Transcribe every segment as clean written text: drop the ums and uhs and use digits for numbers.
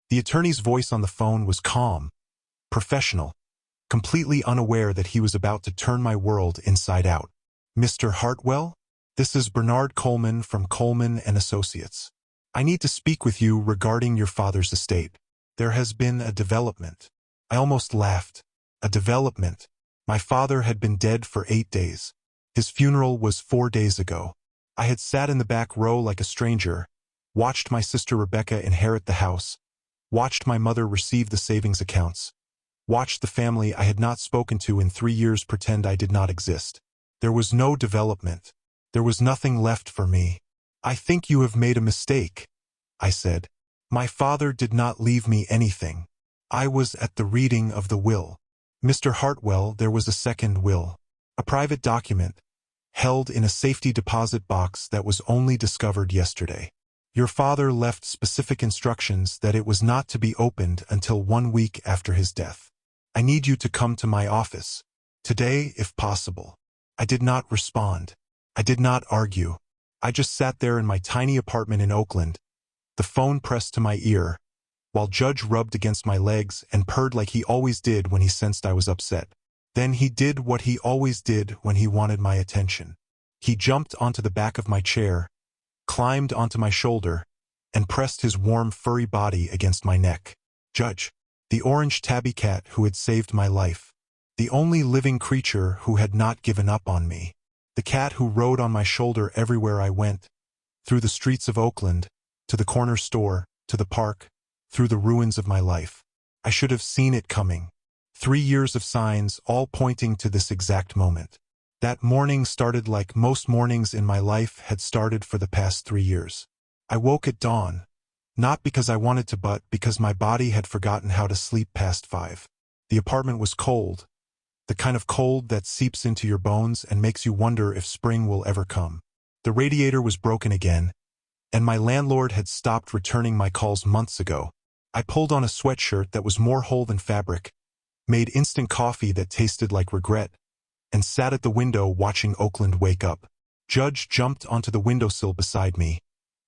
The attorney's voice on the phone was calm, professional, completely unaware that he was about to turn my world inside out. "Mr. Hartwell? This is Bernard Coleman from Coleman and Associates. I need to speak with you regarding your father's estate. There has been a development." I almost laughed. A development. My father had been dead for 8 days. His funeral was 4 days ago. I had sat in the back row like a stranger, watched my sister Rebecca inherit the house, watched my mother receive the savings accounts, watched the family I had not spoken to in 3 years pretend I did not exist. There was no development. There was nothing left for me. "I think you have made a mistake," I said. "My father did not leave me anything. I was at the reading of the will. Mr. Hartwell, there was a second will. A private document, held in a safety deposit box that was only discovered yesterday. Your father left specific instructions that it was not to be opened until 1 week after his death. I need you to come to my office. Today, if possible." I did not respond. I did not argue. I just sat there in my tiny apartment in Oakland, the phone pressed to my ear, while Judge rubbed against my legs and purred like he always did when he sensed I was upset. Then he did what he always did when he wanted my attention. He jumped onto the back of my chair, climbed onto my shoulder, and pressed his warm, furry body against my neck. "Judge, the orange tabby cat who had saved my life. The only living creature who had not given up on me. The cat who rode on my shoulder everywhere I went, through the streets of Oakland, to the corner store, to the park, through the ruins of my life. I should have seen it coming. 3 years of signs, all pointing to this exact moment. That morning started like most mornings in my life had started for the past 3 years. I woke at dawn, not because I wanted to but because my body had forgotten how to sleep past 5. The apartment was cold, the kind of cold that seeps into your bones and makes you wonder if spring will ever come. The radiator was broken again, and my landlord had stopped returning my calls months ago. I pulled on a sweatshirt that was more whole than fabric, made instant coffee that tasted like regret, and sat at the window watching Oakland wake up. Judge jumped onto the windowsill beside me,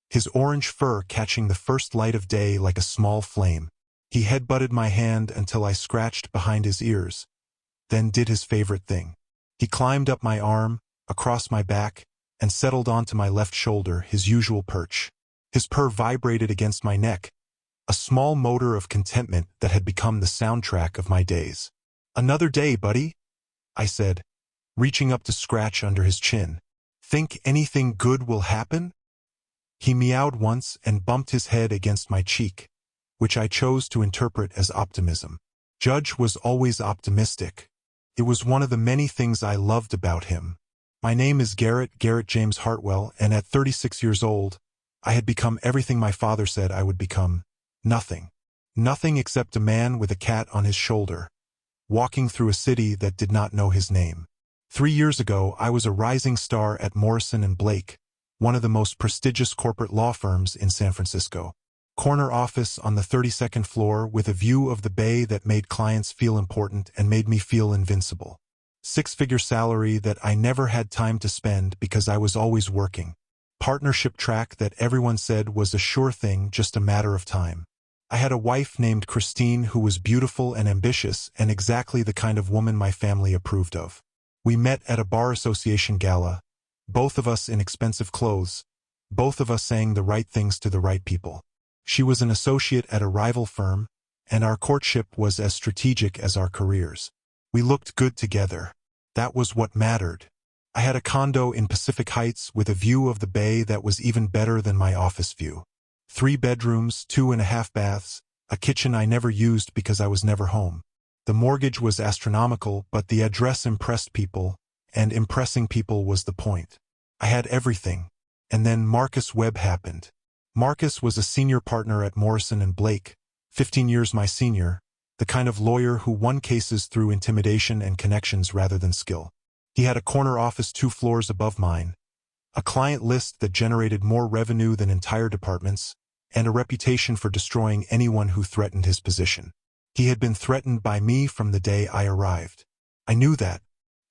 his orange fur catching the first light of day like a small flame. He headbutted my hand until I scratched behind his ears, then did his favorite thing. He climbed up my arm, across my back, and settled onto my left shoulder, his usual perch. His purr vibrated against my neck, a small motor of contentment that had become the soundtrack of my days. "Another day, buddy," I said, reaching up to scratch under his chin. "Think anything good will happen?" He meowed once and bumped his head against my cheek, which I chose to interpret as optimism. Judge was always optimistic. It was one of the many things I loved about him. My name is Garrett James Hartwell, and at 36 years old, I had become everything my father said I would become. Nothing. Nothing except a man with a cat on his shoulder, walking through a city that did not know his name. 3 years ago, I was a rising star at Morrison & Blake, one of the most prestigious corporate law firms in San Francisco. Corner office on the 32nd floor with a view of the bay that made clients feel important and made me feel invincible. 6-figure salary that I never had time to spend because I was always working. Partnership track that everyone said was a sure thing, just a matter of time. I had a wife named Christine who was beautiful and ambitious and exactly the kind of woman my family approved of. We met at a bar association gala, both of us in expensive clothes, both of us saying the right things to the right people. She was an associate at a rival firm, and our courtship was as strategic as our careers. We looked good together. That was what mattered. I had a condo in Pacific Heights with a view of the bay that was even better than my office view. 3 bedrooms, 2.5 baths, a kitchen I never used because I was never home. The mortgage was astronomical, but the address impressed people, and impressing people was the point. I had everything. And then Marcus Webb happened. Marcus was a senior partner at Morrison & Blake, 15 years my senior, the kind of lawyer who won cases through intimidation and connections rather than skill. He had a corner office 2 floors above mine, a client list that generated more revenue than entire departments, and a reputation for destroying anyone who threatened his position. He had been threatened by me from the day I arrived. I knew that.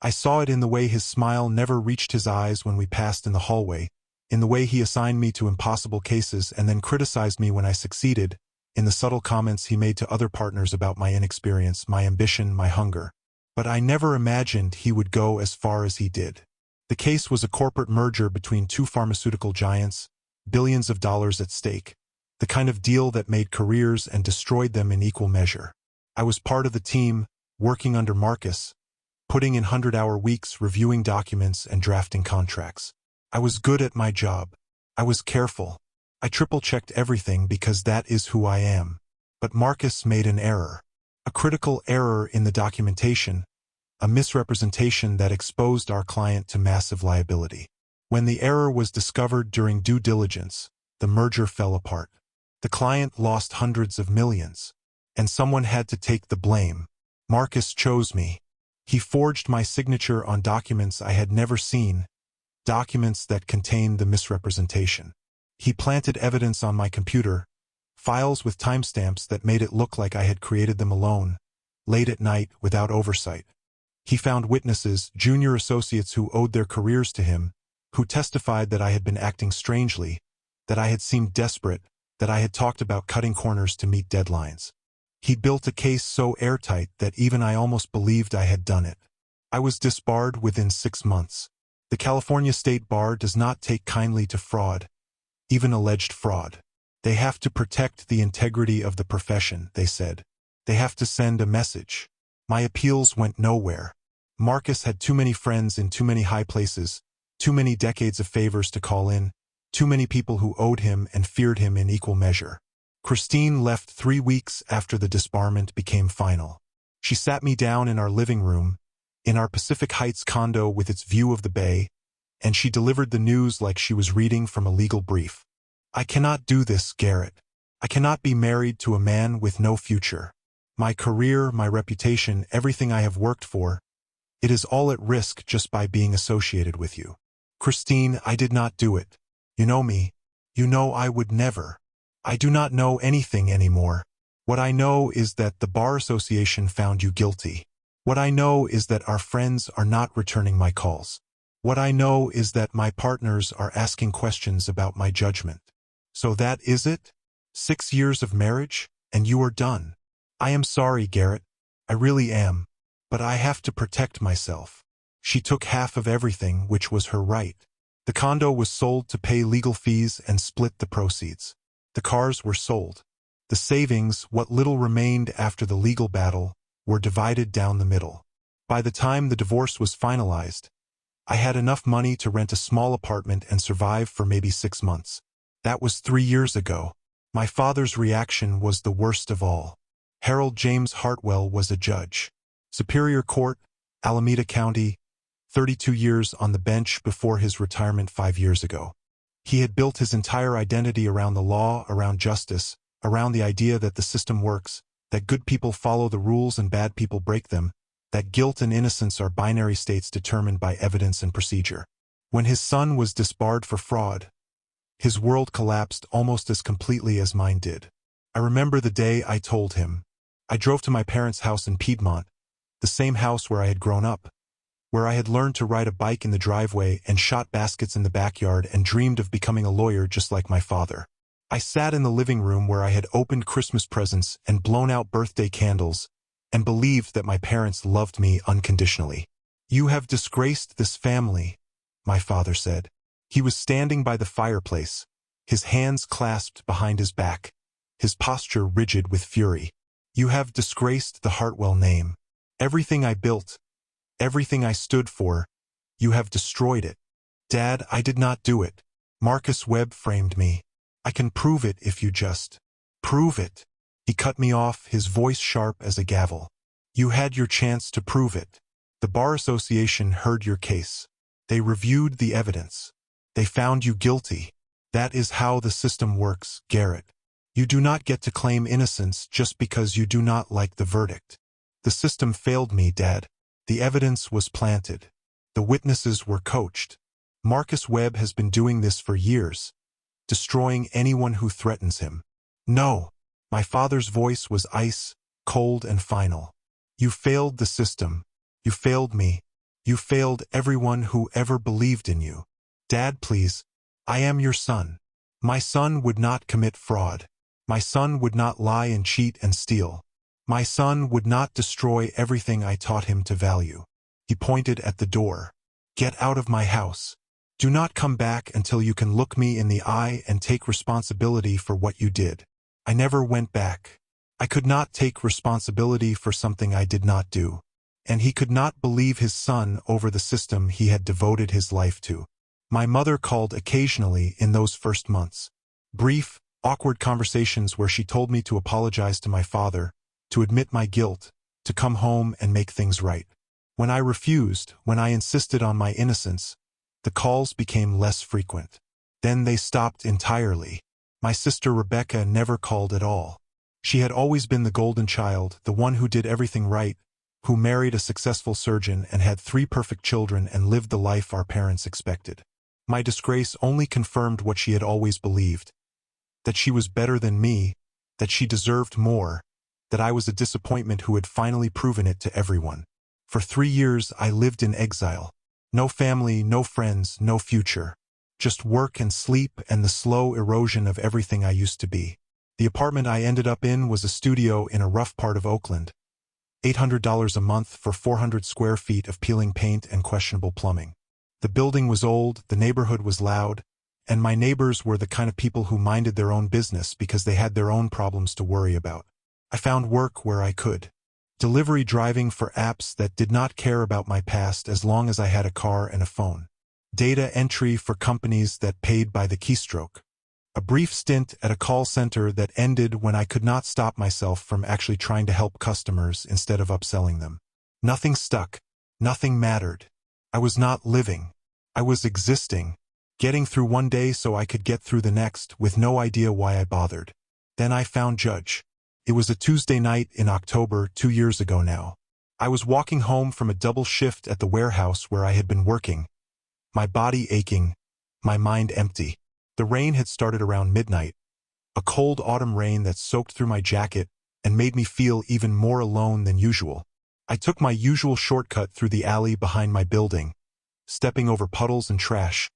I saw it in the way his smile never reached his eyes when we passed in the hallway, in the way he assigned me to impossible cases and then criticized me when I succeeded, in the subtle comments he made to other partners about my inexperience, my ambition, my hunger. But I never imagined he would go as far as he did. The case was a corporate merger between two pharmaceutical giants, billions of dollars at stake, the kind of deal that made careers and destroyed them in equal measure. I was part of the team, working under Marcus, putting in 100-hour weeks, reviewing documents and drafting contracts. I was good at my job. I was careful. I triple-checked everything because that is who I am. But Marcus made an error. A critical error in the documentation, a misrepresentation that exposed our client to massive liability. When the error was discovered during due diligence, the merger fell apart. The client lost hundreds of millions, and someone had to take the blame. Marcus chose me. He forged my signature on documents I had never seen, documents that contained the misrepresentation. He planted evidence on my computer, files with timestamps that made it look like I had created them alone, late at night without oversight. He found witnesses, junior associates who owed their careers to him, who testified that I had been acting strangely, that I had seemed desperate, that I had talked about cutting corners to meet deadlines. He built a case so airtight that even I almost believed I had done it. I was disbarred within 6 months. The California State Bar does not take kindly to fraud, even alleged fraud. They have to protect the integrity of the profession, they said. They have to send a message. My appeals went nowhere. Marcus had too many friends in too many high places, too many decades of favors to call in, too many people who owed him and feared him in equal measure. Christine left 3 weeks after the disbarment became final. She sat me down in our living room, in our Pacific Heights condo with its view of the bay, and she delivered the news like she was reading from a legal brief. I cannot do this, Garrett. I cannot be married to a man with no future. My career, my reputation, everything I have worked for, it is all at risk just by being associated with you. Christine, I did not do it. You know me. You know I would never. I do not know anything anymore. What I know is that the Bar Association found you guilty. What I know is that our friends are not returning my calls. What I know is that my partners are asking questions about my judgment. So that is it? 6 years of marriage, and you are done. I am sorry, Garrett. I really am. But I have to protect myself. She took half of everything, which was her right. The condo was sold to pay legal fees and split the proceeds. The cars were sold. The savings, what little remained after the legal battle, were divided down the middle. By the time the divorce was finalized, I had enough money to rent a small apartment and survive for maybe 6 months. That was 3 years ago. My father's reaction was the worst of all. Harold James Hartwell was a judge. Superior Court, Alameda County, 32 years on the bench before his retirement 5 years ago. He had built his entire identity around the law, around justice, around the idea that the system works, that good people follow the rules and bad people break them, that guilt and innocence are binary states determined by evidence and procedure. When his son was disbarred for fraud, his world collapsed almost as completely as mine did. I remember the day I told him. I drove to my parents' house in Piedmont, the same house where I had grown up, where I had learned to ride a bike in the driveway and shot baskets in the backyard and dreamed of becoming a lawyer just like my father. I sat in the living room where I had opened Christmas presents and blown out birthday candles and believed that my parents loved me unconditionally. You have disgraced this family, my father said. He was standing by the fireplace, his hands clasped behind his back, his posture rigid with fury. You have disgraced the Hartwell name. Everything I built, everything I stood for, you have destroyed it. Dad, I did not do it. Marcus Webb framed me. I can prove it if you just prove it. He cut me off, his voice sharp as a gavel. You had your chance to prove it. The Bar Association heard your case. They reviewed the evidence. They found you guilty. That is how the system works, Garrett. You do not get to claim innocence just because you do not like the verdict. The system failed me, Dad. The evidence was planted. The witnesses were coached. Marcus Webb has been doing this for years, destroying anyone who threatens him. No, my father's voice was ice, cold and final. You failed the system. You failed me. You failed everyone who ever believed in you. Dad, please, I am your son. My son would not commit fraud. My son would not lie and cheat and steal. My son would not destroy everything I taught him to value. He pointed at the door. Get out of my house. Do not come back until you can look me in the eye and take responsibility for what you did. I never went back. I could not take responsibility for something I did not do. And he could not believe his son over the system he had devoted his life to. My mother called occasionally in those first months. Brief, awkward conversations where she told me to apologize to my father, to admit my guilt, to come home and make things right. When I refused, when I insisted on my innocence, the calls became less frequent. Then they stopped entirely. My sister Rebecca never called at all. She had always been the golden child, the one who did everything right, who married a successful surgeon and had 3 perfect children and lived the life our parents expected. My disgrace only confirmed what she had always believed, that she was better than me, that she deserved more, that I was a disappointment who had finally proven it to everyone. For 3 years I lived in exile. No family, no friends, no future. Just work and sleep and the slow erosion of everything I used to be. The apartment I ended up in was a studio in a rough part of Oakland. $800 a month for 400 square feet of peeling paint and questionable plumbing. The building was old, the neighborhood was loud, and my neighbors were the kind of people who minded their own business because they had their own problems to worry about. I found work where I could. Delivery driving for apps that did not care about my past as long as I had a car and a phone. Data entry for companies that paid by the keystroke. A brief stint at a call center that ended when I could not stop myself from actually trying to help customers instead of upselling them. Nothing stuck. Nothing mattered. I was not living. I was existing, getting through one day so I could get through the next with no idea why I bothered. Then I found Judge. It was a Tuesday night in October 2 years ago now. I was walking home from a double shift at the warehouse where I had been working, my body aching, my mind empty. The rain had started around midnight, a cold autumn rain that soaked through my jacket and made me feel even more alone than usual. I took my usual shortcut through the alley behind my building, stepping over puddles and trash,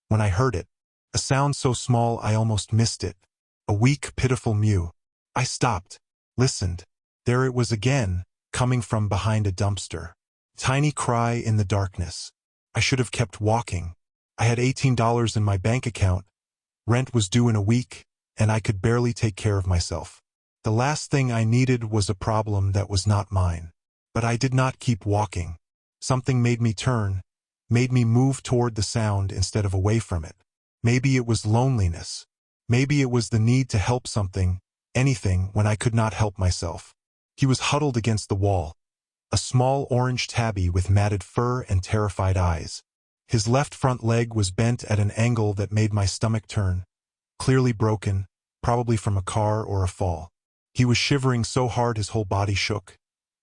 when I heard it, a sound so small I almost missed it, a weak, pitiful mew. I stopped, listened. There it was again, coming from behind a dumpster. Tiny cry in the darkness. I should have kept walking. I had $18 in my bank account. Rent was due in a week, and I could barely take care of myself. The last thing I needed was a problem that was not mine. But I did not keep walking. Something made me turn, made me move toward the sound instead of away from it. Maybe it was loneliness. Maybe it was the need to help something, anything, when I could not help myself. He was huddled against the wall, a small orange tabby with matted fur and terrified eyes. His left front leg was bent at an angle that made my stomach turn, clearly broken, probably from a car or a fall. He was shivering so hard his whole body shook,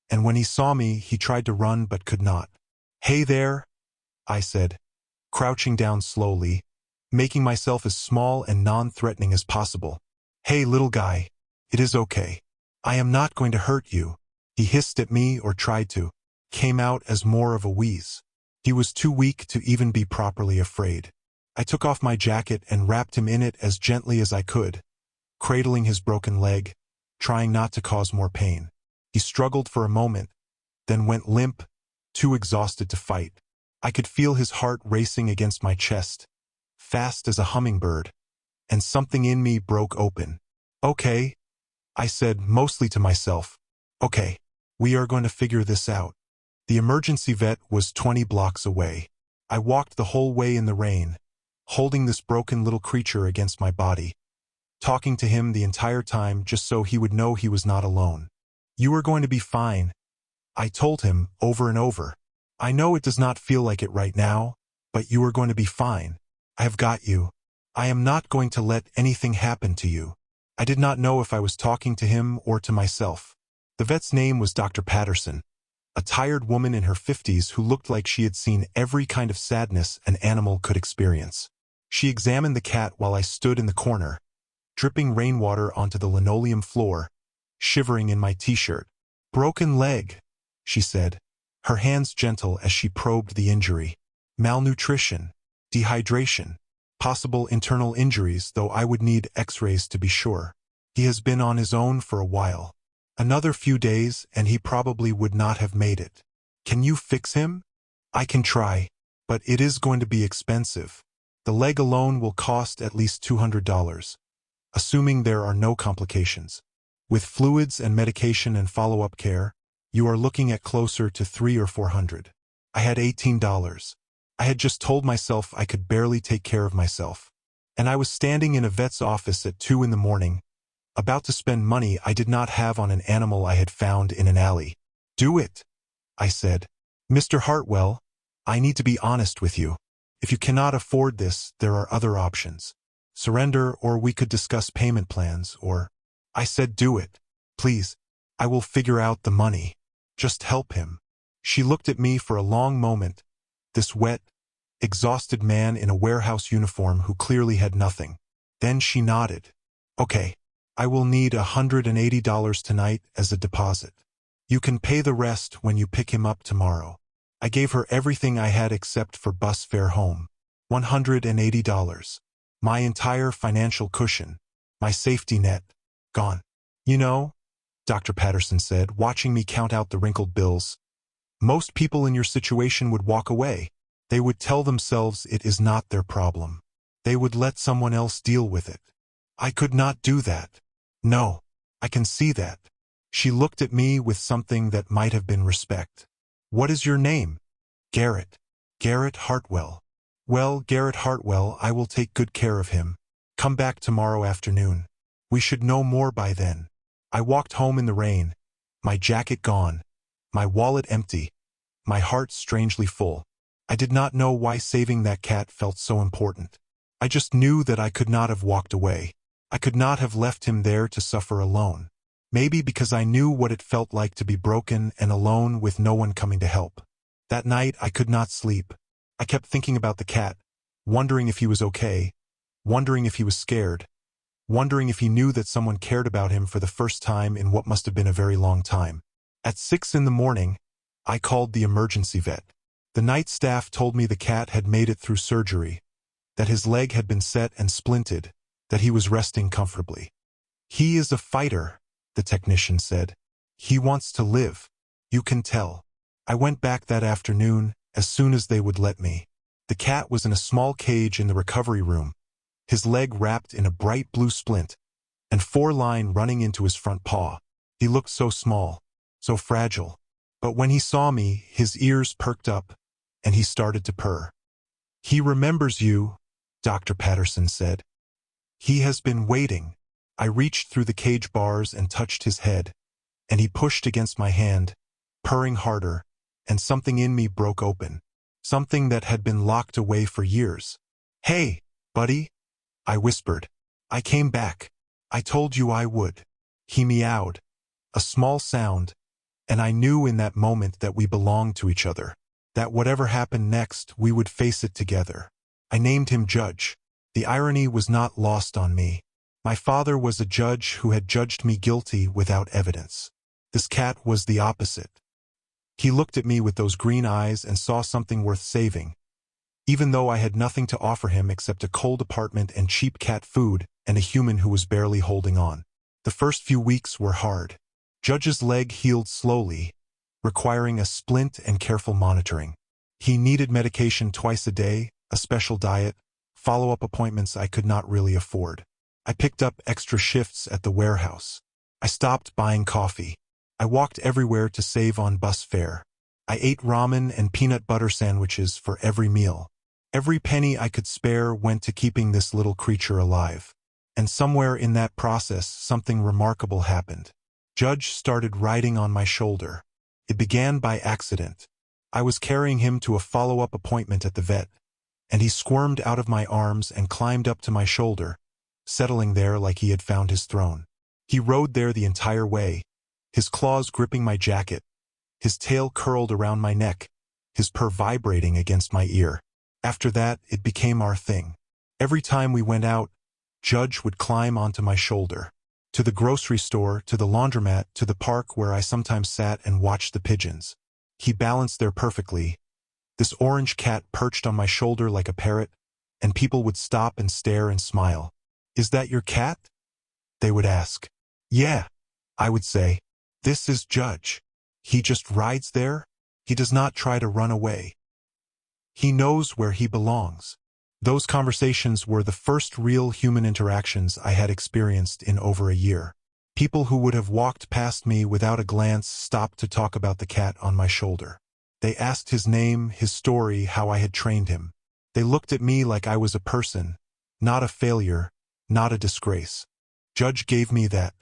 and when he saw me, he tried to run but could not. "Hey there," I said, crouching down slowly, making myself as small and non-threatening as possible. "Hey, little guy, it is okay. I am not going to hurt you." He hissed at me or tried to, came out as more of a wheeze. He was too weak to even be properly afraid. I took off my jacket and wrapped him in it as gently as I could, cradling his broken leg, trying not to cause more pain. He struggled for a moment, then went limp, too exhausted to fight. I could feel his heart racing against my chest, fast as a hummingbird, and something in me broke open. "Okay," I said, mostly to myself. "Okay, we are going to figure this out." The emergency vet was 20 blocks away. I walked the whole way in the rain, holding this broken little creature against my body, talking to him the entire time just so he would know he was not alone. "You are going to be fine," I told him over and over. "I know it does not feel like it right now, but you are going to be fine. I have got you. I am not going to let anything happen to you." I did not know if I was talking to him or to myself. The vet's name was Dr. Patterson, a tired woman in her 50s who looked like she had seen every kind of sadness an animal could experience. She examined the cat while I stood in the corner, dripping rainwater onto the linoleum floor, shivering in my t-shirt. "Broken leg," she said, her hands gentle as she probed the injury. "Malnutrition, dehydration, possible internal injuries, though I would need x-rays to be sure." He has been on his own for a while. Another few days and he probably would not have made it. Can you fix him? I can try, but it is going to be expensive. The leg alone will cost at least $200, assuming there are no complications. With fluids and medication and follow-up care, you are looking at closer to $300 or $400. I had $18. I had just told myself I could barely take care of myself. And I was standing in a vet's office at 2 in the morning, about to spend money I did not have on an animal I had found in an alley. Do it, I said. Mr. Hartwell, I need to be honest with you. If you cannot afford this, there are other options. Surrender, or we could discuss payment plans, or... I said, do it. Please. I will figure out the money. Just help him. She looked at me for a long moment, this wet, exhausted man in a warehouse uniform who clearly had nothing. Then she nodded. Okay. I will need $180 tonight as a deposit. You can pay the rest when you pick him up tomorrow. I gave her everything I had except for bus fare home. $180. My entire financial cushion. My safety net. Gone. You know, Dr. Patterson said, watching me count out the wrinkled bills, most people in your situation would walk away. They would tell themselves it is not their problem. They would let someone else deal with it. I could not do that. No, I can see that. She looked at me with something that might have been respect. What is your name? Garrett. Garrett Hartwell. Well, Garrett Hartwell, I will take good care of him. Come back tomorrow afternoon. We should know more by then. I walked home in the rain, my jacket gone, my wallet empty, my heart strangely full. I did not know why saving that cat felt so important. I just knew that I could not have walked away. I could not have left him there to suffer alone. Maybe because I knew what it felt like to be broken and alone with no one coming to help. That night I could not sleep. I kept thinking about the cat, wondering if he was okay, wondering if he was scared, wondering if he knew that someone cared about him for the first time in what must have been a very long time. At 6 in the morning, I called the emergency vet. The night staff told me the cat had made it through surgery, that his leg had been set and splinted, that he was resting comfortably. He is a fighter, the technician said. He wants to live. You can tell. I went back that afternoon as soon as they would let me. The cat was in a small cage in the recovery room, his leg wrapped in a bright blue splint, and 4 line running into his front paw. He looked so small, so fragile. But when he saw me, his ears perked up, and he started to purr. He remembers you, Dr. Patterson said. He has been waiting. I reached through the cage bars and touched his head, and he pushed against my hand, purring harder, and something in me broke open. Something that had been locked away for years. Hey, buddy, I whispered. I came back. I told you I would. He meowed, a small sound, and I knew in that moment that we belonged to each other, that whatever happened next, we would face it together. I named him Judge. The irony was not lost on me. My father was a judge who had judged me guilty without evidence. This cat was the opposite. He looked at me with those green eyes and saw something worth saving, even though I had nothing to offer him except a cold apartment and cheap cat food and a human who was barely holding on. The first few weeks were hard. Judge's leg healed slowly, requiring a splint and careful monitoring. He needed medication twice a day, a special diet, follow-up appointments I could not really afford. I picked up extra shifts at the warehouse. I stopped buying coffee. I walked everywhere to save on bus fare. I ate ramen and peanut butter sandwiches for every meal. Every penny I could spare went to keeping this little creature alive. And somewhere in that process, something remarkable happened. Judge started riding on my shoulder. It began by accident. I was carrying him to a follow-up appointment at the vet, and he squirmed out of my arms and climbed up to my shoulder, settling there like he had found his throne. He rode there the entire way, his claws gripping my jacket, his tail curled around my neck, his purr vibrating against my ear. After that, it became our thing. Every time we went out, Judge would climb onto my shoulder. To the grocery store, to the laundromat, to the park where I sometimes sat and watched the pigeons. He balanced there perfectly. This orange cat perched on my shoulder like a parrot, and people would stop and stare and smile. Is that your cat? They would ask. Yeah, I would say. This is Judge. He just rides there. He does not try to run away. He knows where he belongs. Those conversations were the first real human interactions I had experienced in over a year. People who would have walked past me without a glance stopped to talk about the cat on my shoulder. They asked his name, his story, how I had trained him. They looked at me like I was a person, not a failure, not a disgrace. Judge gave me that.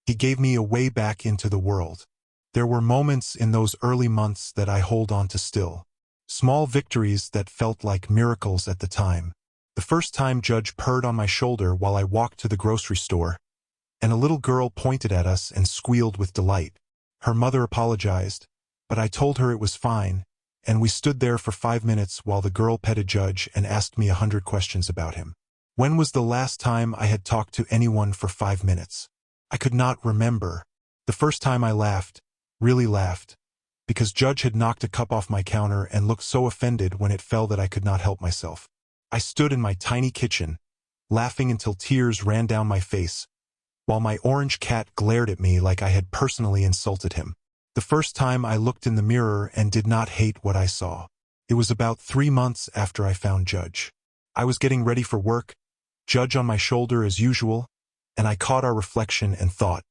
He gave me a way back into the world. There were moments in those early months that I hold on to still. Small victories that felt like miracles at the time. The first time Judge purred on my shoulder while I walked to the grocery store, and a little girl pointed at us and squealed with delight. Her mother apologized, but I told her it was fine, and we stood there for 5 minutes while the girl petted Judge and asked me 100 questions about him. When was the last time I had talked to anyone for 5 minutes? I could not remember. The first time I laughed, really laughed, because Judge had knocked a cup off my counter and looked so offended when it fell that I could not help myself. I stood in my tiny kitchen, laughing until tears ran down my face, while my orange cat glared at me like I had personally insulted him. The first time I looked in the mirror and did not hate what I saw. It was about 3 months after I found Judge. I was getting ready for work, Judge on my shoulder as usual, and I caught our reflection and thought,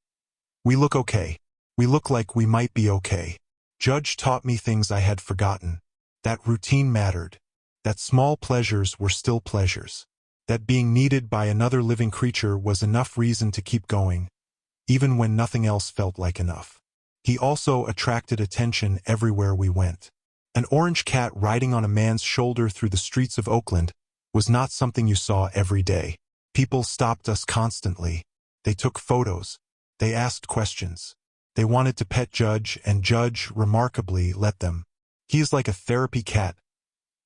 we look okay. We look like we might be okay. Judge taught me things I had forgotten. That routine mattered. That small pleasures were still pleasures. That being needed by another living creature was enough reason to keep going, even when nothing else felt like enough. He also attracted attention everywhere we went. An orange cat riding on a man's shoulder through the streets of Oakland was not something you saw every day. People stopped us constantly. They took photos. They asked questions. They wanted to pet Judge, and Judge, remarkably, let them. He is like a therapy cat,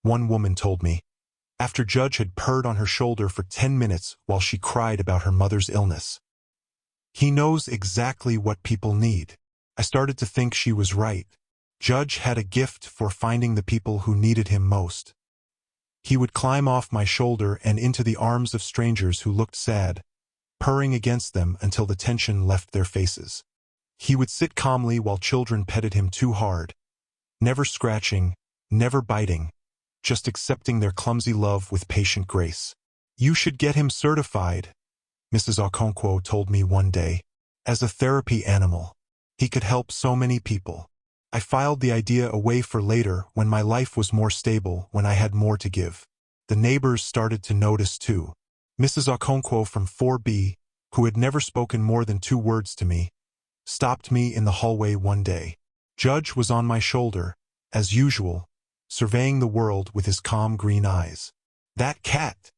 one woman told me, after Judge had purred on her shoulder for 10 minutes while she cried about her mother's illness. He knows exactly what people need. I started to think she was right. Judge had a gift for finding the people who needed him most. He would climb off my shoulder and into the arms of strangers who looked sad, purring against them until the tension left their faces. He would sit calmly while children petted him too hard, never scratching, never biting, just accepting their clumsy love with patient grace. You should get him certified, Mrs. Okonkwo told me one day, as a therapy animal. He could help so many people. I filed the idea away for later when my life was more stable, when I had more to give. The neighbors started to notice too. Mrs. Okonkwo from 4B, who had never spoken more than 2 words to me, stopped me in the hallway one day. Judge was on my shoulder, as usual, surveying the world with his calm green eyes. That cat,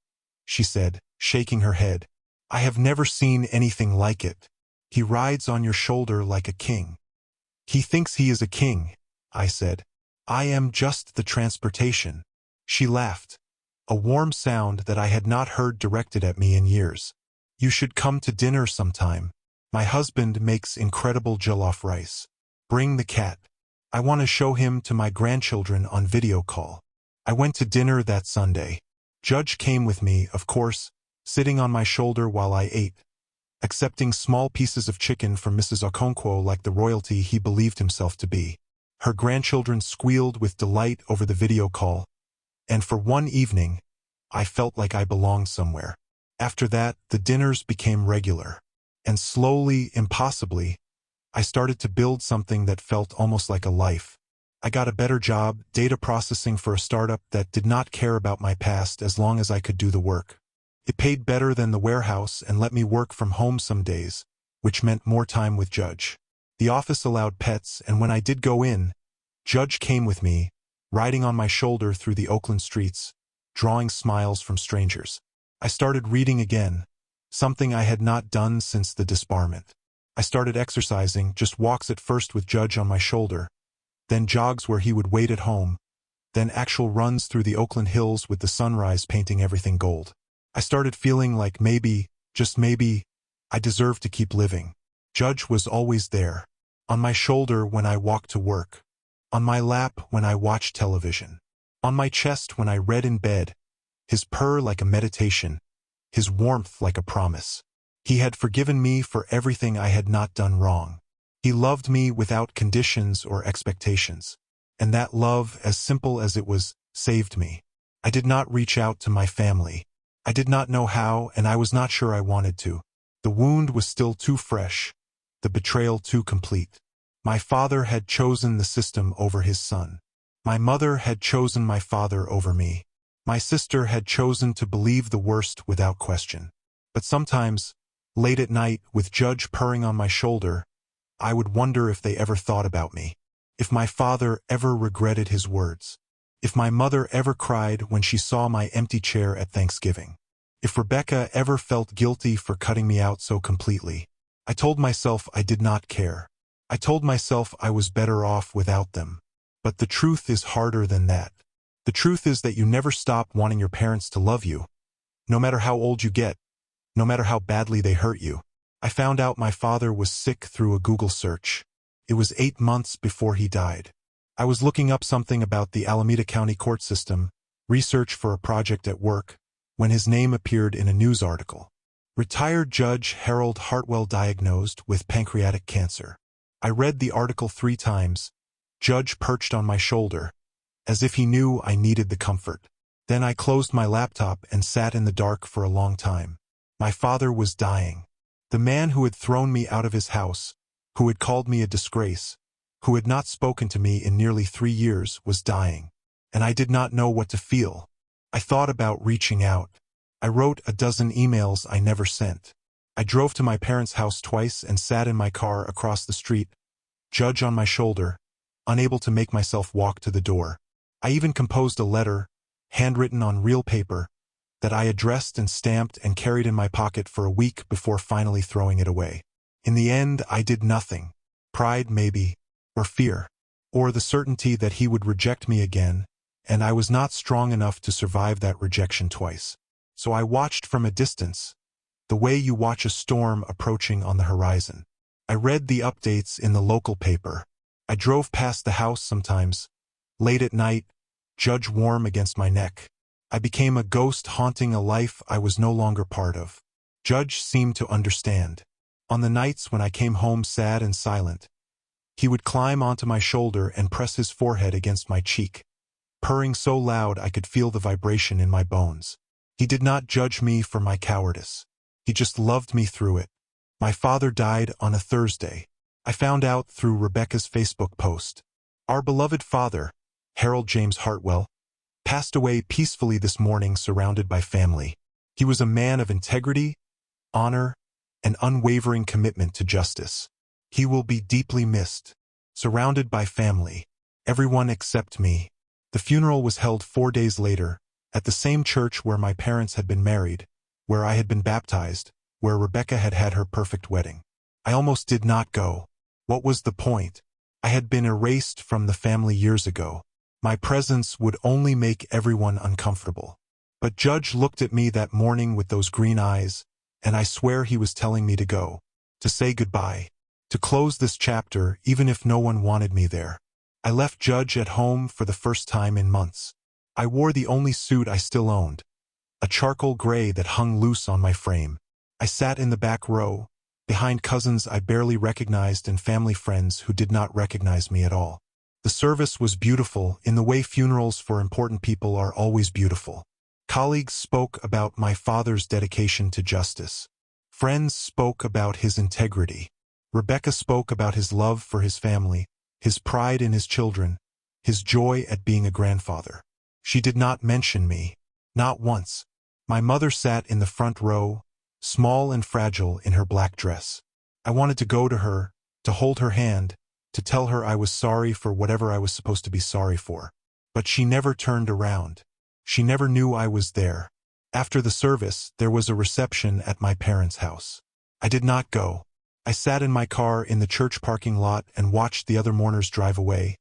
she said, shaking her head. I have never seen anything like it. He rides on your shoulder like a king. He thinks he is a king, I said. I am just the transportation. She laughed, a warm sound that I had not heard directed at me in years. You should come to dinner sometime. My husband makes incredible jollof rice. Bring the cat. I want to show him to my grandchildren on video call. I went to dinner that Sunday. Judge came with me, of course, sitting on my shoulder while I ate, accepting small pieces of chicken from Mrs. Okonkwo like the royalty he believed himself to be. Her grandchildren squealed with delight over the video call, and for one evening, I felt like I belonged somewhere. After that, the dinners became regular, and slowly, impossibly, I started to build something that felt almost like a life. I got a better job, data processing for a startup that did not care about my past as long as I could do the work. It paid better than the warehouse and let me work from home some days, which meant more time with Judge. The office allowed pets, and when I did go in, Judge came with me, riding on my shoulder through the Oakland streets, drawing smiles from strangers. I started reading again, something I had not done since the disbarment. I started exercising, just walks at first with Judge on my shoulder, then jogs where he would wait at home, then actual runs through the Oakland hills with the sunrise painting everything gold. I started feeling like maybe, just maybe, I deserved to keep living. Judge was always there, on my shoulder when I walked to work, on my lap when I watched television, on my chest when I read in bed, his purr like a meditation, his warmth like a promise. He had forgiven me for everything I had not done wrong. He loved me without conditions or expectations. And that love, as simple as it was, saved me. I did not reach out to my family. I did not know how, and I was not sure I wanted to. The wound was still too fresh, the betrayal too complete. My father had chosen the system over his son. My mother had chosen my father over me. My sister had chosen to believe the worst without question. But sometimes, late at night, with Judge purring on my shoulder, I would wonder if they ever thought about me. If my father ever regretted his words. If my mother ever cried when she saw my empty chair at Thanksgiving. If Rebecca ever felt guilty for cutting me out so completely. I told myself I did not care. I told myself I was better off without them. But the truth is harder than that. The truth is that you never stop wanting your parents to love you. No matter how old you get. No matter how badly they hurt you. I found out my father was sick through a Google search. It was 8 months before he died. I was looking up something about the Alameda County court system, research for a project at work, when his name appeared in a news article. Retired Judge Harold Hartwell diagnosed with pancreatic cancer. I read the article 3 times, Judge perched on my shoulder, as if he knew I needed the comfort. Then I closed my laptop and sat in the dark for a long time. My father was dying. The man who had thrown me out of his house, who had called me a disgrace, who had not spoken to me in nearly 3 years, was dying. And I did not know what to feel. I thought about reaching out. I wrote a dozen emails I never sent. I drove to my parents' house twice and sat in my car across the street, Judge on my shoulder, unable to make myself walk to the door. I even composed a letter, handwritten on real paper, that I addressed and stamped and carried in my pocket for a week before finally throwing it away. In the end, I did nothing. Pride, maybe, or fear, or the certainty that he would reject me again, and I was not strong enough to survive that rejection twice. So I watched from a distance, the way you watch a storm approaching on the horizon. I read the updates in the local paper. I drove past the house sometimes, late at night, Judge warm against my neck. I became a ghost haunting a life I was no longer part of. Judge seemed to understand. On the nights when I came home sad and silent, he would climb onto my shoulder and press his forehead against my cheek, purring so loud I could feel the vibration in my bones. He did not judge me for my cowardice. He just loved me through it. My father died on a Thursday. I found out through Rebecca's Facebook post. Our beloved father, Harold James Hartwell, passed away peacefully this morning surrounded by family. He was a man of integrity, honor, and unwavering commitment to justice. He will be deeply missed, surrounded by family, everyone except me. The funeral was held 4 days later, at the same church where my parents had been married, where I had been baptized, where Rebecca had had her perfect wedding. I almost did not go. What was the point? I had been erased from the family years ago. My presence would only make everyone uncomfortable. But Judge looked at me that morning with those green eyes, and I swear he was telling me to go, to say goodbye, to close this chapter even if no one wanted me there. I left Judge at home for the first time in months. I wore the only suit I still owned, a charcoal gray that hung loose on my frame. I sat in the back row, behind cousins I barely recognized and family friends who did not recognize me at all. The service was beautiful in the way funerals for important people are always beautiful. Colleagues spoke about my father's dedication to justice. Friends spoke about his integrity. Rebecca spoke about his love for his family, his pride in his children, his joy at being a grandfather. She did not mention me, not once. My mother sat in the front row, small and fragile in her black dress. I wanted to go to her, to hold her hand, to tell her I was sorry for whatever I was supposed to be sorry for. But she never turned around. She never knew I was there. After the service, there was a reception at my parents' house. I did not go. I sat in my car in the church parking lot and watched the other mourners drive away,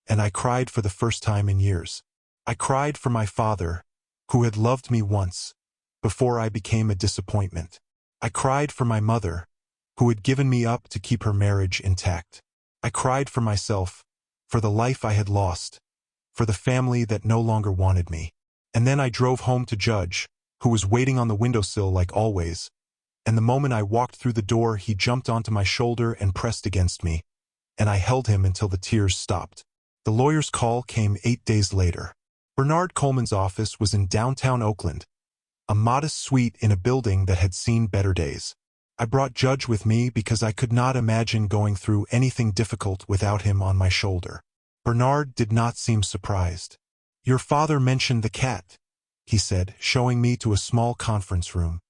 and I cried for the first time in years. I cried for my father, who had loved me once, before I became a disappointment. I cried for my mother, who had given me up to keep her marriage intact. I cried for myself, for the life I had lost, for the family that no longer wanted me. And then I drove home to Judge, who was waiting on the windowsill like always, And the moment I walked through the door, he jumped onto my shoulder and pressed against me, and I held him until the tears stopped. The lawyer's call came 8 days later. Bernard Coleman's office was in downtown Oakland, a modest suite in a building that had seen better days. I brought Judge with me because I could not imagine going through anything difficult without him on my shoulder. Bernard did not seem surprised. "Your father mentioned the cat," he said, showing me to a small conference room.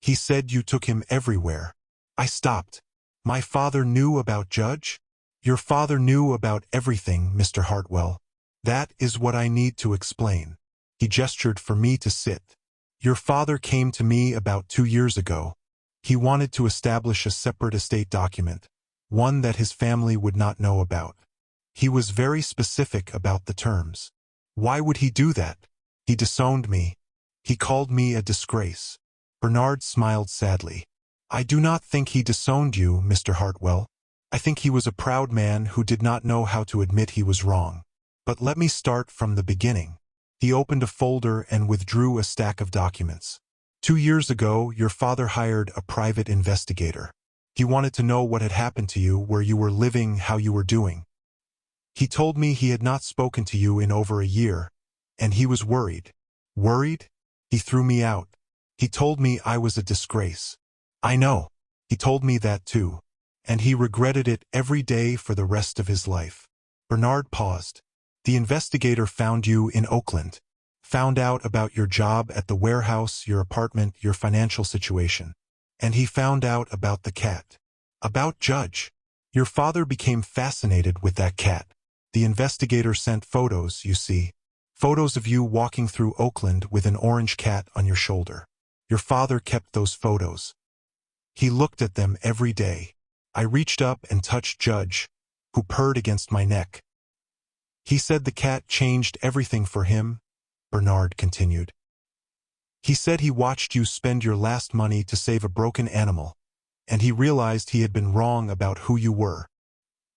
"He said you took him everywhere." I stopped. "My father knew about Judge?" "Your father knew about everything, Mr. Hartwell. That is what I need to explain." He gestured for me to sit. "Your father came to me about 2 years ago. He wanted to establish a separate estate document, one that his family would not know about. He was very specific about the terms." "Why would he do that?" "He disowned me. He called me a disgrace." Bernard smiled sadly. "I do not think he disowned you, Mr. Hartwell. I think he was a proud man who did not know how to admit he was wrong. But let me start from the beginning." He opened a folder and withdrew a stack of documents. "2 years ago, your father hired a private investigator. He wanted to know what had happened to you, where you were living, how you were doing. He told me he had not spoken to you in over a year, and he was worried." "Worried?" "He threw me out. He told me I was a disgrace." "I know. He told me that too. And he regretted it every day for the rest of his life." Bernard paused. "The investigator found you in Oakland, found out about your job at the warehouse, your apartment, your financial situation. And he found out about the cat. About Judge. Your father became fascinated with that cat. The investigator sent photos, you see. Photos of you walking through Oakland with an orange cat on your shoulder. Your father kept those photos. He looked at them every day. I reached up and touched Judge, who purred against my neck. He said the cat changed everything for him," Bernard continued. "He said he watched you spend your last money to save a broken animal, and he realized he had been wrong about who you were.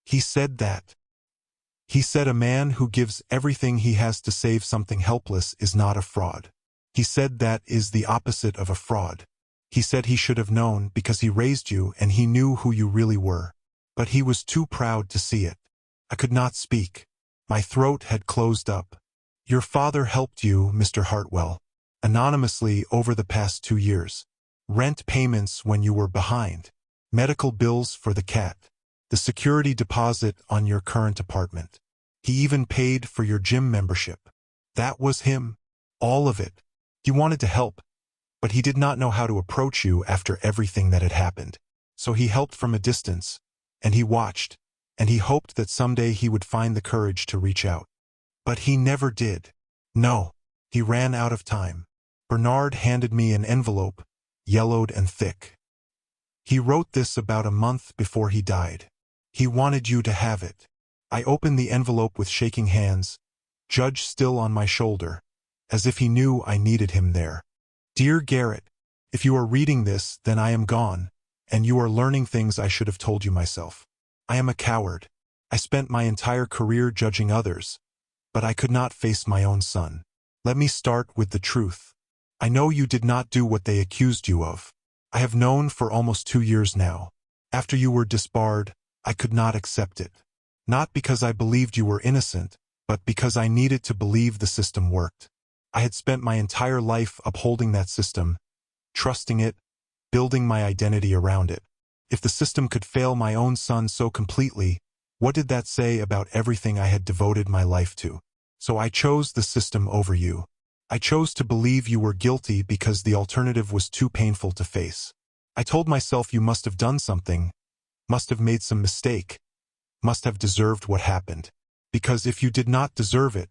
He said that. He said a man who gives everything he has to save something helpless is not a fraud. He said that is the opposite of a fraud. He said he should have known because he raised you and he knew who you really were. But he was too proud to see it." I could not speak. My throat had closed up. "Your father helped you, Mr. Hartwell, anonymously over the past 2 years. Rent payments when you were behind, medical bills for the cat, the security deposit on your current apartment. He even paid for your gym membership. That was him. All of it. He wanted to help, but he did not know how to approach you after everything that had happened. So he helped from a distance, and he watched, and he hoped that someday he would find the courage to reach out. But he never did. No, he ran out of time." Bernard handed me an envelope, yellowed and thick. "He wrote this about a month before he died. He wanted you to have it." I opened the envelope with shaking hands, Judge still on my shoulder, as if he knew I needed him there. "Dear Garrett, if you are reading this, then I am gone, and you are learning things I should have told you myself. I am a coward. I spent my entire career judging others, but I could not face my own son. Let me start with the truth. I know you did not do what they accused you of. I have known for almost 2 years now. After you were disbarred, I could not accept it. Not because I believed you were innocent, but because I needed to believe the system worked. I had spent my entire life upholding that system, trusting it, building my identity around it. If the system could fail my own son so completely, what did that say about everything I had devoted my life to? So I chose the system over you. I chose to believe you were guilty because the alternative was too painful to face. I told myself you must have done something, must have made some mistake, must have deserved what happened. Because if you did not deserve it,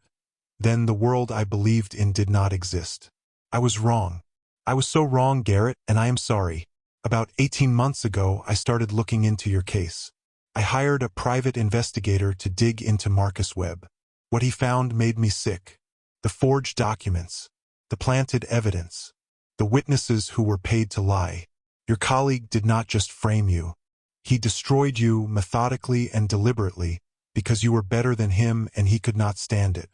then the world I believed in did not exist. I was wrong. I was so wrong, Garrett, and I am sorry. About 18 months ago, I started looking into your case. I hired a private investigator to dig into Marcus Webb. What he found made me sick. The forged documents, the planted evidence, the witnesses who were paid to lie. Your colleague did not just frame you. He destroyed you methodically and deliberately because you were better than him and he could not stand it.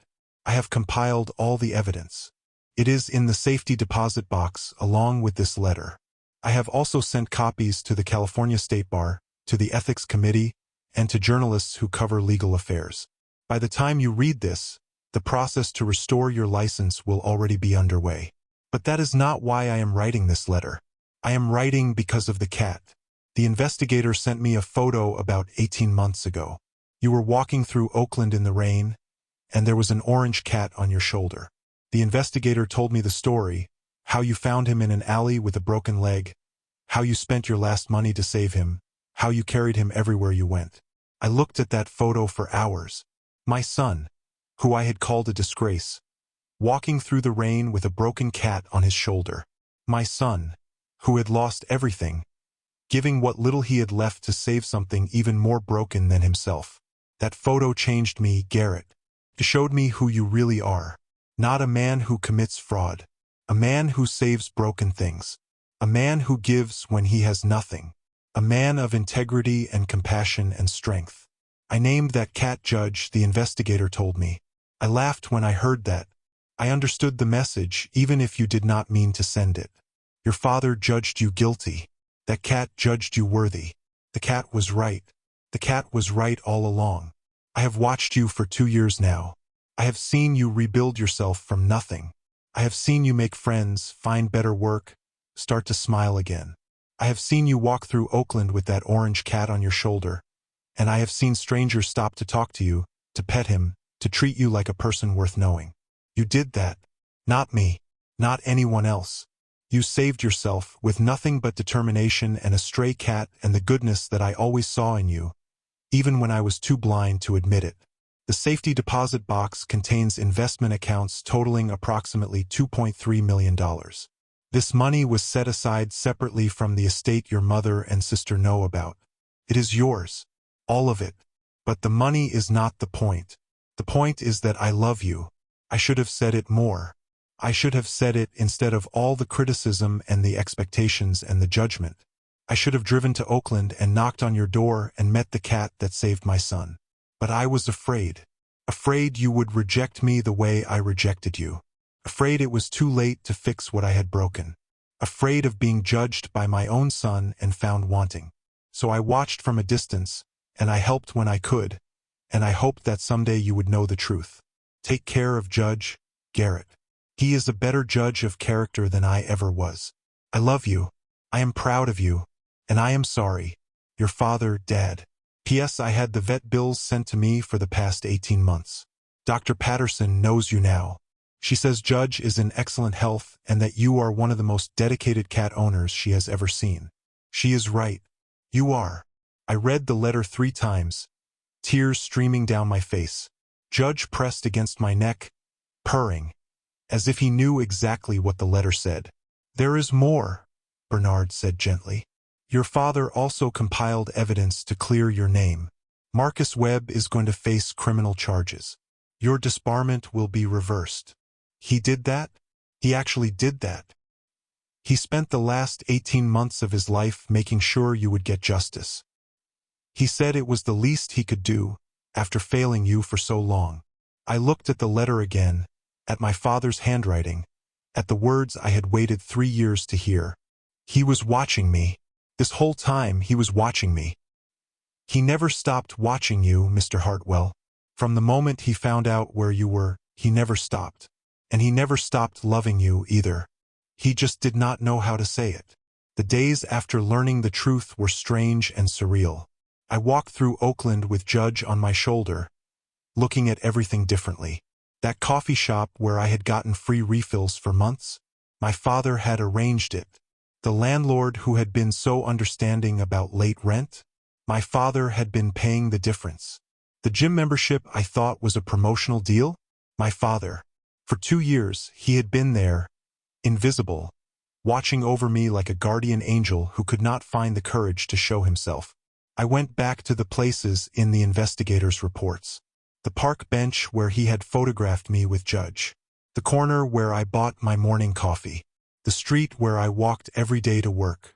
I have compiled all the evidence. It is in the safety deposit box along with this letter. I have also sent copies to the California State Bar, to the Ethics Committee, and to journalists who cover legal affairs. By the time you read this, the process to restore your license will already be underway. But that is not why I am writing this letter. I am writing because of the cat. The investigator sent me a photo about 18 months ago. You were walking through Oakland in the rain, and there was an orange cat on your shoulder. The investigator told me the story, how you found him in an alley with a broken leg, how you spent your last money to save him, how you carried him everywhere you went. I looked at that photo for hours. My son, who I had called a disgrace, walking through the rain with a broken cat on his shoulder. My son, who had lost everything, giving what little he had left to save something even more broken than himself. That photo changed me, Garrett. It showed me who you really are. Not a man who commits fraud. A man who saves broken things. A man who gives when he has nothing. A man of integrity and compassion and strength. I named that cat Judge, the investigator told me. I laughed when I heard that. I understood the message, even if you did not mean to send it. Your father judged you guilty. That cat judged you worthy. The cat was right. The cat was right all along. I have watched you for 2 years now. I have seen you rebuild yourself from nothing. I have seen you make friends, find better work, start to smile again. I have seen you walk through Oakland with that orange cat on your shoulder, and I have seen strangers stop to talk to you, to pet him, to treat you like a person worth knowing. You did that. Not me. Not anyone else. You saved yourself with nothing but determination and a stray cat and the goodness that I always saw in you, even when I was too blind to admit it. The safety deposit box contains investment accounts totaling approximately $2.3 million. This money was set aside separately from the estate your mother and sister know about. It is yours. All of it. But the money is not the point. The point is that I love you. I should have said it more. I should have said it instead of all the criticism and the expectations and the judgment. I should have driven to Oakland and knocked on your door and met the cat that saved my son. But I was afraid. Afraid you would reject me the way I rejected you. Afraid it was too late to fix what I had broken. Afraid of being judged by my own son and found wanting. So I watched from a distance, and I helped when I could, and I hoped that someday you would know the truth. Take care of Judge Garrett. He is a better judge of character than I ever was. I love you. I am proud of you. And I am sorry. Your father, Dad. P.S. I had the vet bills sent to me for the past 18 months. Dr. Patterson knows you now. She says Judge is in excellent health and that you are one of the most dedicated cat owners she has ever seen. She is right. You are. I read the letter 3 times, tears streaming down my face. Judge pressed against my neck, purring, as if he knew exactly what the letter said. There is more, Bernard said gently. Your father also compiled evidence to clear your name. Marcus Webb is going to face criminal charges. Your disbarment will be reversed. He did that? He actually did that. He spent the last 18 months of his life making sure you would get justice. He said it was the least he could do, after failing you for so long. I looked at the letter again, at my father's handwriting, at the words I had waited 3 years to hear. He was watching me. This whole time he was watching me. He never stopped watching you, Mr. Hartwell. From the moment he found out where you were, he never stopped. And he never stopped loving you either. He just did not know how to say it. The days after learning the truth were strange and surreal. I walked through Oakland with Judge on my shoulder, looking at everything differently. That coffee shop where I had gotten free refills for months, my father had arranged it. The landlord who had been so understanding about late rent, my father had been paying the difference. The gym membership I thought was a promotional deal, my father. For 2 years, he had been there, invisible, watching over me like a guardian angel who could not find the courage to show himself. I went back to the places in the investigator's reports. The park bench where he had photographed me with Judge. The corner where I bought my morning coffee. The street where I walked every day to work.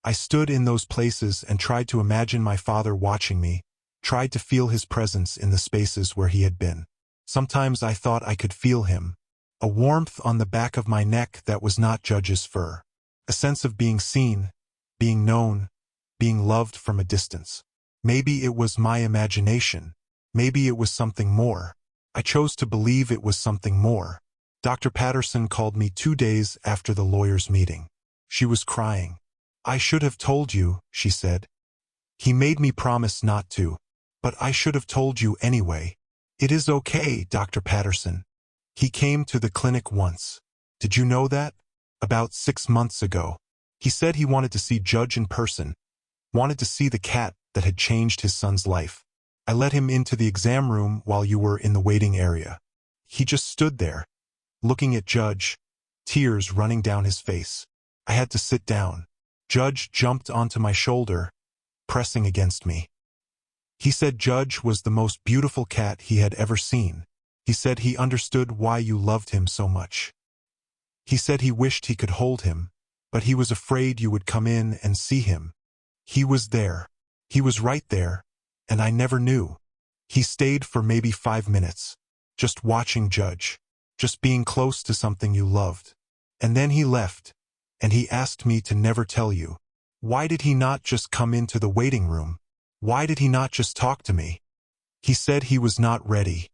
I stood in those places and tried to imagine my father watching me, tried to feel his presence in the spaces where he had been. Sometimes I thought I could feel him, a warmth on the back of my neck that was not Judge's fur. A sense of being seen, being known, being loved from a distance. Maybe it was my imagination. Maybe it was something more. I chose to believe it was something more. Dr. Patterson called me 2 days after the lawyer's meeting. She was crying. "I should have told you," she said. "He made me promise not to. But I should have told you anyway." "It is okay, Dr. Patterson. He came to the clinic once. Did you know that? About 6 months ago. He said he wanted to see Judge in person, wanted to see the cat that had changed his son's life. I let him into the exam room while you were in the waiting area. He just stood there, looking at Judge, tears running down his face. I had to sit down. Judge jumped onto my shoulder, pressing against me. He said Judge was the most beautiful cat he had ever seen. He said he understood why you loved him so much. He said he wished he could hold him, but he was afraid you would come in and see him. He was there. He was right there, and I never knew. He stayed for maybe 5 minutes, just watching Judge, just being close to something you loved. And then he left, and he asked me to never tell you. Why did he not just come into the waiting room? Why did he not just talk to me? He said he was not ready.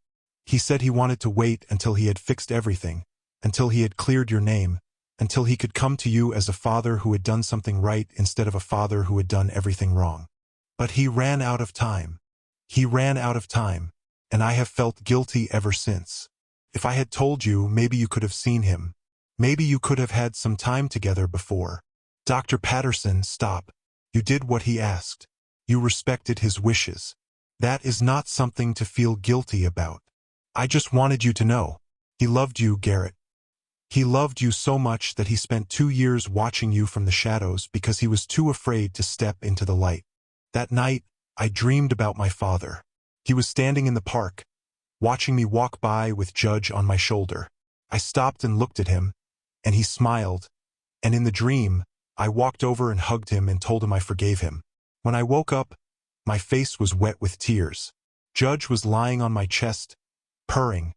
He said he wanted to wait until he had fixed everything, until he had cleared your name, until he could come to you as a father who had done something right instead of a father who had done everything wrong. But he ran out of time. He ran out of time, and I have felt guilty ever since. If I had told you, maybe you could have seen him. Maybe you could have had some time together before. Dr. Patterson, stop. You did what he asked. You respected his wishes. That is not something to feel guilty about. I just wanted you to know. He loved you, Garrett. He loved you so much that he spent 2 years watching you from the shadows because he was too afraid to step into the light. That night, I dreamed about my father. He was standing in the park, watching me walk by with Judge on my shoulder. I stopped and looked at him, and he smiled, and in the dream, I walked over and hugged him and told him I forgave him. When I woke up, my face was wet with tears. Judge was lying on my chest, purring,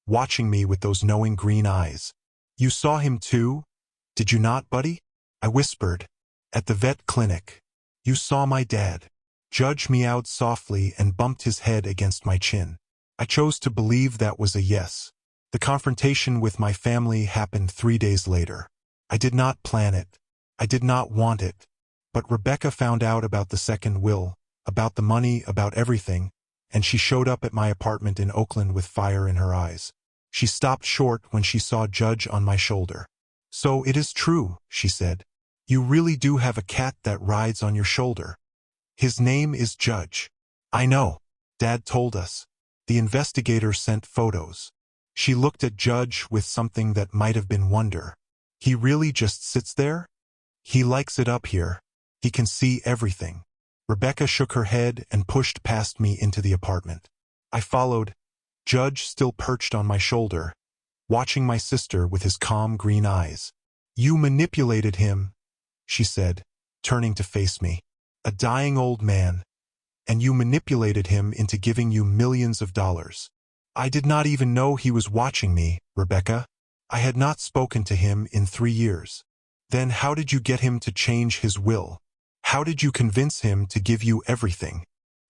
watching me with those knowing green eyes. You saw him too? Did you not, buddy? I whispered. At the vet clinic. You saw my dad. Judge meowed softly and bumped his head against my chin. I chose to believe that was a yes. The confrontation with my family happened 3 days later. I did not plan it. I did not want it. But Rebecca found out about the second will, about the money, about everything, and she showed up at my apartment in Oakland with fire in her eyes. She stopped short when she saw Judge on my shoulder. So it is true, she said. You really do have a cat that rides on your shoulder. His name is Judge. I know. Dad told us. The investigator sent photos. She looked at Judge with something that might have been wonder. He really just sits there? He likes it up here. He can see everything. Rebecca shook her head and pushed past me into the apartment. I followed, Judge still perched on my shoulder, watching my sister with his calm green eyes. You manipulated him, she said, turning to face me. A dying old man. And you manipulated him into giving you millions of dollars. I did not even know he was watching me, Rebecca. I had not spoken to him in 3 years. Then how did you get him to change his will? How did you convince him to give you everything?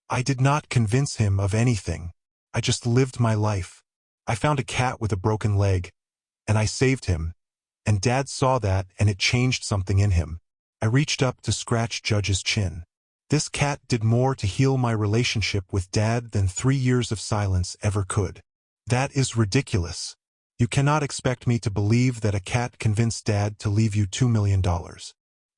I did not convince him of anything. I just lived my life. I found a cat with a broken leg, and I saved him. And Dad saw that, and it changed something in him. I reached up to scratch Judge's chin. This cat did more to heal my relationship with Dad than 3 years of silence ever could. That is ridiculous. You cannot expect me to believe that a cat convinced Dad to leave you $2 million.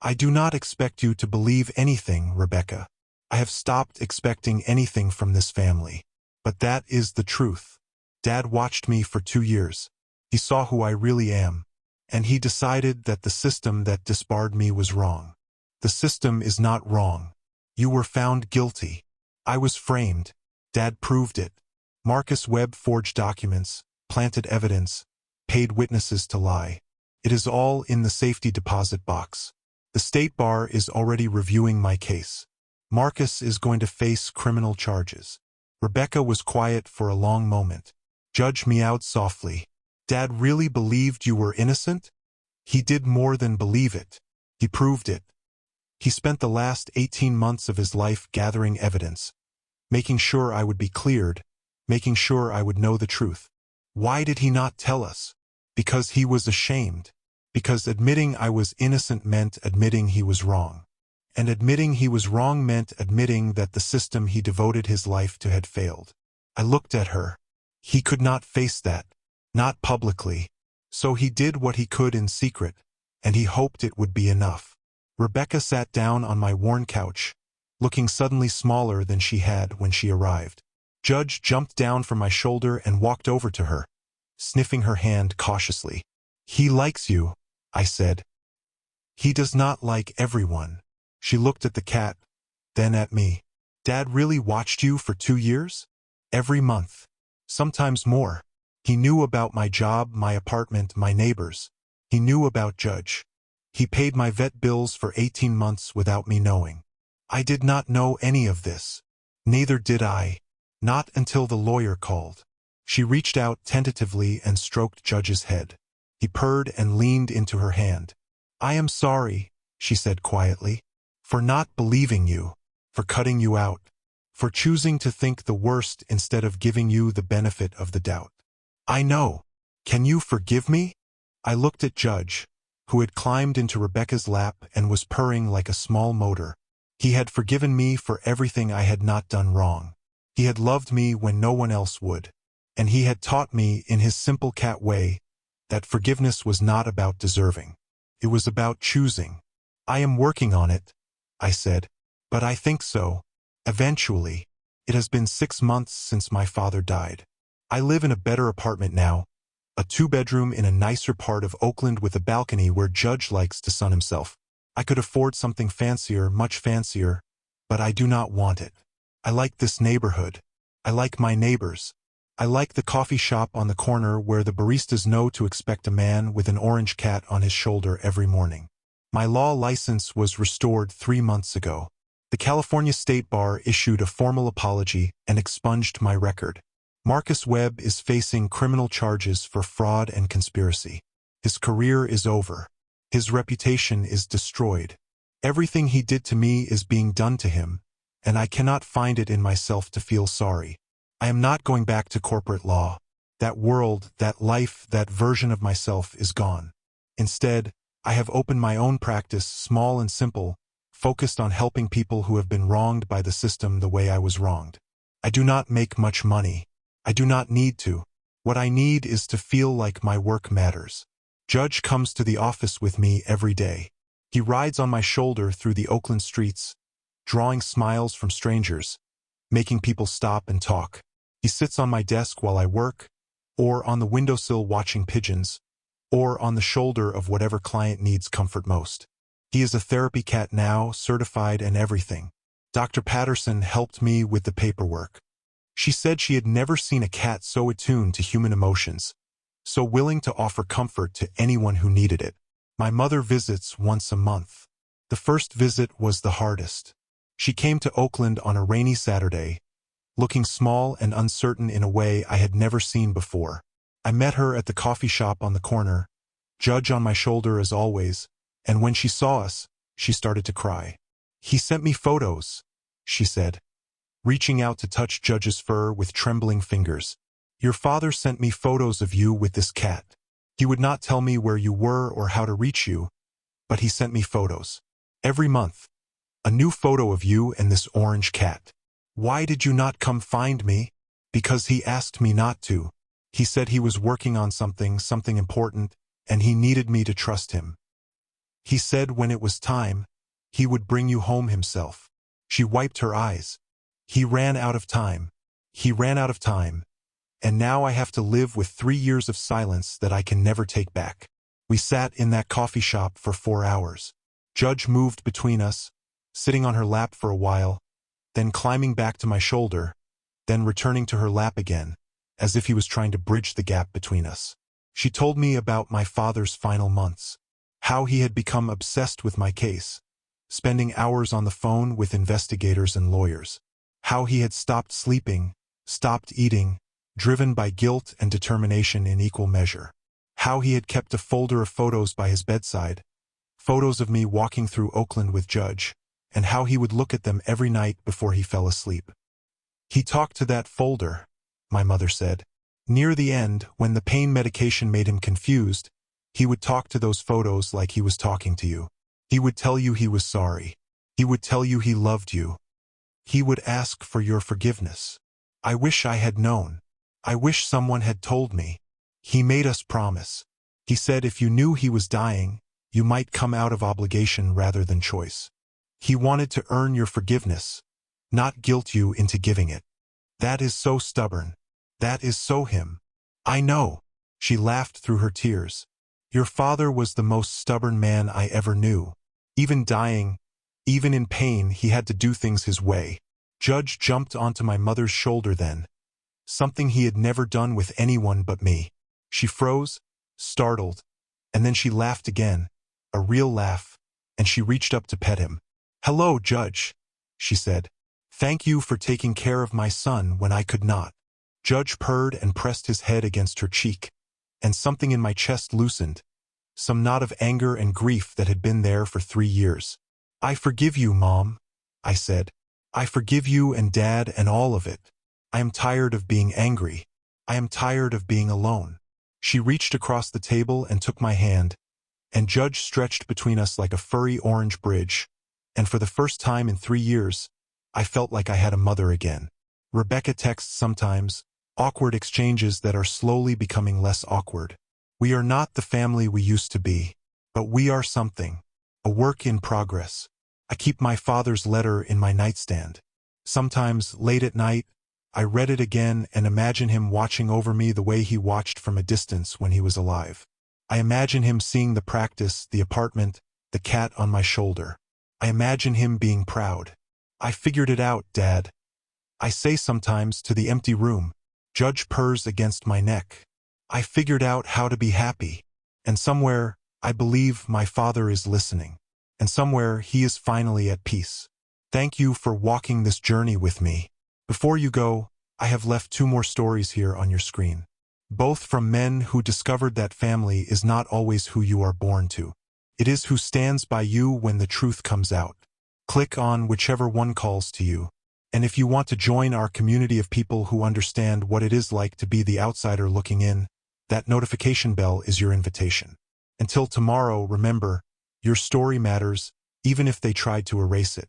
I do not expect you to believe anything, Rebecca. I have stopped expecting anything from this family. But that is the truth. Dad watched me for 2 years. He saw who I really am. And he decided that the system that disbarred me was wrong. The system is not wrong. You were found guilty. I was framed. Dad proved it. Marcus Webb forged documents, planted evidence, paid witnesses to lie. It is all in the safety deposit box. The State Bar is already reviewing my case. Marcus is going to face criminal charges. Rebecca was quiet for a long moment. Judge meowed softly. Dad really believed you were innocent? He did more than believe it. He proved it. He spent the last 18 months of his life gathering evidence, making sure I would be cleared, making sure I would know the truth. Why did he not tell us? Because he was ashamed. Because admitting I was innocent meant admitting he was wrong. And admitting he was wrong meant admitting that the system he devoted his life to had failed. I looked at her. He could not face that. Not publicly. So he did what he could in secret, and he hoped it would be enough. Rebecca sat down on my worn couch, looking suddenly smaller than she had when she arrived. Judge jumped down from my shoulder and walked over to her, sniffing her hand cautiously. "He likes you," I said. "He does not like everyone." She looked at the cat, then at me. "Dad really watched you for 2 years? Every month. Sometimes more. He knew about my job, my apartment, my neighbors. He knew about Judge. He paid my vet bills for 18 months without me knowing. I did not know any of this. Neither did I. Not until the lawyer called." She reached out tentatively and stroked Judge's head. He purred and leaned into her hand. "I am sorry," she said quietly, "for not believing you, for cutting you out, for choosing to think the worst instead of giving you the benefit of the doubt. I know. Can you forgive me?" I looked at Judge, who had climbed into Rebecca's lap and was purring like a small motor. He had forgiven me for everything I had not done wrong. He had loved me when no one else would. And he had taught me, in his simple cat way, that forgiveness was not about deserving. It was about choosing. "I am working on it," I said. "But I think so. Eventually. It has been 6 months since my father died. I live in a better apartment now, a 2-bedroom in a nicer part of Oakland with a balcony where Judge likes to sun himself. I could afford something fancier, much fancier, but I do not want it. I like this neighborhood. I like my neighbors. I like the coffee shop on the corner where the baristas know to expect a man with an orange cat on his shoulder every morning. My law license was restored 3 months ago. The California State Bar issued a formal apology and expunged my record. Marcus Webb is facing criminal charges for fraud and conspiracy. His career is over. His reputation is destroyed. Everything he did to me is being done to him, and I cannot find it in myself to feel sorry. I am not going back to corporate law. That world, that life, that version of myself is gone. Instead, I have opened my own practice, small and simple, focused on helping people who have been wronged by the system the way I was wronged. I do not make much money. I do not need to. What I need is to feel like my work matters. Judge comes to the office with me every day. He rides on my shoulder through the Oakland streets, drawing smiles from strangers, making people stop and talk. He sits on my desk while I work, or on the windowsill watching pigeons, or on the shoulder of whatever client needs comfort most. He is a therapy cat now, certified and everything. Dr. Patterson helped me with the paperwork. She said she had never seen a cat so attuned to human emotions, so willing to offer comfort to anyone who needed it. My mother visits once a month. The first visit was the hardest. She came to Oakland on a rainy Saturday, looking small and uncertain in a way I had never seen before. I met her at the coffee shop on the corner, Judge on my shoulder as always, and when she saw us, she started to cry. "He sent me photos," she said, reaching out to touch Judge's fur with trembling fingers. "Your father sent me photos of you with this cat. He would not tell me where you were or how to reach you, but he sent me photos. Every month, a new photo of you and this orange cat. Why did you not come find me?" "Because he asked me not to. He said he was working on something important, and he needed me to trust him. He said when it was time, he would bring you home himself." She wiped her eyes. "He ran out of time. He ran out of time. And now I have to live with 3 years of silence that I can never take back." We sat in that coffee shop for 4 hours. Judge moved between us, sitting on her lap for a while, then climbing back to my shoulder, then returning to her lap again, as if he was trying to bridge the gap between us. She told me about my father's final months, how he had become obsessed with my case, spending hours on the phone with investigators and lawyers, how he had stopped sleeping, stopped eating, driven by guilt and determination in equal measure, how he had kept a folder of photos by his bedside, Photos of me walking through Oakland with Judge, and how he would look at them every night before he fell asleep. He talked to that folder, my mother said. Near the end, when the pain medication made him confused, he would talk to those photos like he was talking to you. He would tell you he was sorry. He would tell you he loved you. He would ask for your forgiveness. I wish I had known. I wish someone had told me. He made us promise. He said if you knew he was dying, you might come out of obligation rather than choice. He wanted to earn your forgiveness, not guilt you into giving it. That is so stubborn. That is so him. I know. She laughed through her tears. Your father was the most stubborn man I ever knew. Even dying, even in pain, he had to do things his way. Judge jumped onto my mother's shoulder then, something he had never done with anyone but me. She froze, startled, and then she laughed again, a real laugh, and she reached up to pet him. Hello, Judge, she said. Thank you for taking care of my son when I could not. Judge purred and pressed his head against her cheek, and something in my chest loosened, some knot of anger and grief that had been there for 3 years. I forgive you, Mom, I said. I forgive you and Dad and all of it. I am tired of being angry. I am tired of being alone. She reached across the table and took my hand, and Judge stretched between us like a furry orange bridge, and for the first time in 3 years, I felt like I had a mother again. Rebecca texts sometimes, awkward exchanges that are slowly becoming less awkward. We are not the family we used to be, but we are something, a work in progress. I keep my father's letter in my nightstand. Sometimes, late at night, I read it again and imagine him watching over me the way he watched from a distance when he was alive. I imagine him seeing the practice, the apartment, the cat on my shoulder. I imagine him being proud. I figured it out, Dad. I say sometimes to the empty room. Judge purrs against my neck. I figured out how to be happy. And somewhere, I believe my father is listening. And somewhere, he is finally at peace. Thank you for walking this journey with me. Before you go, I have left 2 more stories here on your screen. Both from men who discovered that family is not always who you are born to. It is who stands by you when the truth comes out. Click on whichever one calls to you. And if you want to join our community of people who understand what it is like to be the outsider looking in, that notification bell is your invitation. Until tomorrow, remember, your story matters, even if they tried to erase it.